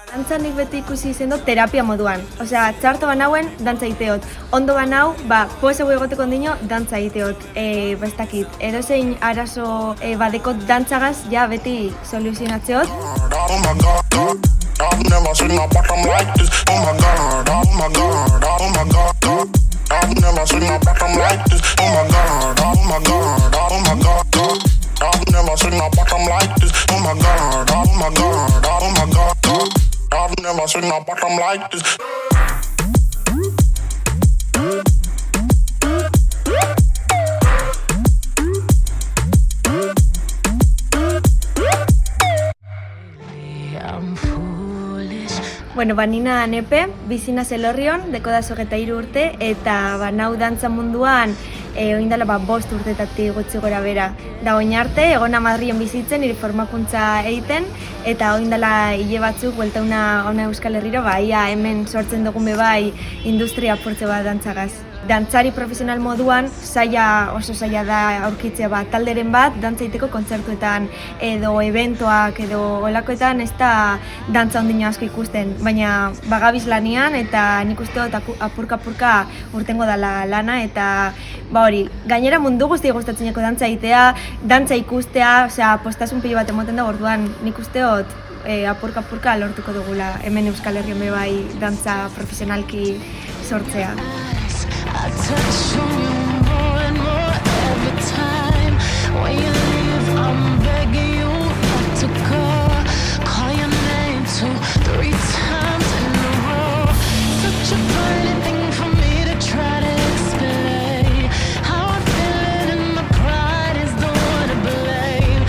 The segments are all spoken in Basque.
Dantza nik beti ikusi izen dut terapia moduan. Osea, txarto banauen, dantza egiteot. Ondo banau, poesego egoteko ondino, dantza egiteot. Ez dakit, edozein arazo badekot dantzagaz, ja beti soluzionatzeot. I've never seen a bottom like this. Oh my god, oh my god, oh my god. I've never seen a bottom like this. Oh my god, oh my god, oh my god. I've never seen a bottom like this. Oh my god, oh my god, oh my god. I've never seen a bottom like this. Bueno, nina nepe, bizina Zelorrion, deko da 23 urte, eta nau dantza munduan oindala 5 urtetatik gutxi gora bera. Da oin arte, egona Madrilen bizitzen, nire formakuntza egiten, eta oindala hile batzuk, buelta una Euskal Herriro, ia hemen sortzen dugun bebai industria apurtze bat dantzagaz. Dantzari profesional moduan, oso zaila da aurkitzea talderen bat, dantza egiteko kontzertuetan edo eventoak edo olakoetan ez da dantza ondino asko ikusten, baina bagabiz lanian eta nik uste dut apurka urtengo dala lana eta hori, gainera mundu guzti gustatzeneko dantza egitea, dantza ikustea, osea, postasun pilo bat emoten da orduan nik uste dut apurka lortuko dugula hemen Euskal Herrian bai dantza profesionalki sortzea. I touch on you more and more every time. When you leave, I'm begging you not to go. Call your name 2-3 times in a row. Such a funny thing for me to try to explain. How I'm feeling and my pride is the one to blame.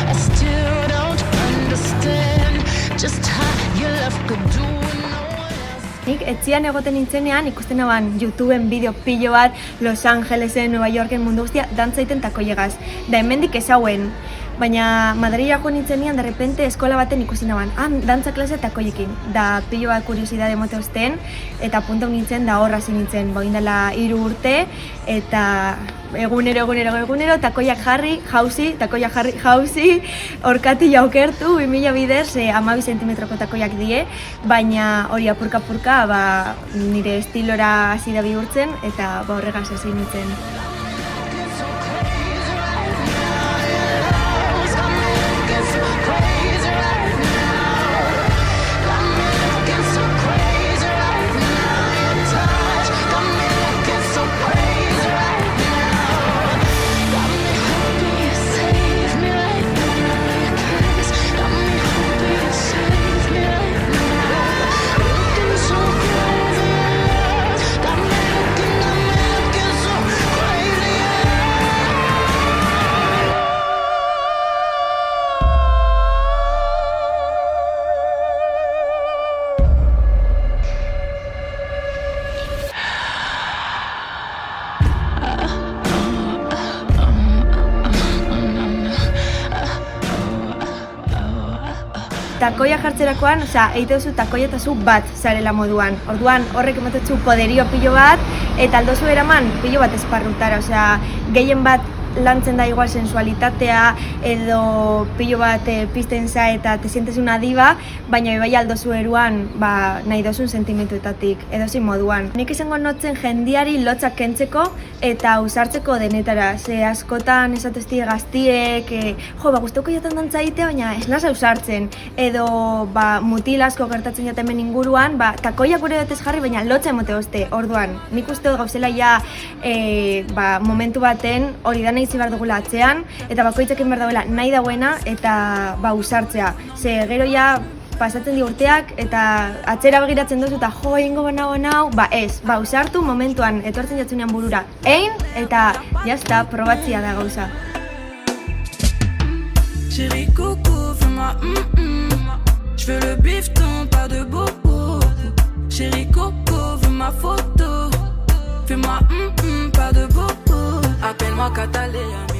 I still don't understand just how your love could do it. Nik etzian egoten nintzenean ikusten aban YouTubeen bideo pilo bat Los Angelesen, Nueva Yorken mundu guztia dantza egiten takoiegaz. Da hemendik ezauen, baina Madrila joan nintzenean derrepente eskola baten ikusten aban, dantza klase takoiekin. Da pilo bat kuriosidade mote osten, eta punta nintzen da horra nintzen, indela 3 urte, eta egunero, takoiak jarri, jauzi, orkati jaukertu, 2000 bidez, 12 zentimetroko takoiak die, baina hori apurka nire estilora hasi da bihurtzen, eta horregaz hasi nintzen. Takoia jartzerakoan, egite duzu takoietazu bat zarela moduan. Orduan horrek ematetzu poderio pilo bat, eta aldozu eraman pilo bat esparrutara. Gehien bat lantzen da igual sensualitatea, edo pilo bat pizten za eta te sientes una diva, baina bai aldozu eruan nahi dozun sentimentuetatik, edozin moduan. Nik izango notzen jendiari lotzak kentzeko eta usartzeko denetara. Ze askotan esatezti gaztiek, guztoko jaten dantza egitea, baina ez nasa usartzen. Edo mutil asko gertatzen jaten hemen inguruan, takoiak gure dutez jarri, baina lotza emote oste. Orduan, nik uste dut gauzela ja momentu baten hori da nahi behar dugula atzean, eta bakoitzak behar dagoela nahi dagoena eta usartzea. Ze gero ja pasatzen di urteak eta atzera begiratzen duzu eta egingo banau, ez, usartu momentuan etortzen jatzunean burura. Ein eta jazta, probatzia da gauza. Chérie coco, fais-moi je veux le bifton, pas de bobo. Chérie coco, veux ma photo. Fais-moi pas de bobo. Appelle-moi Catalina.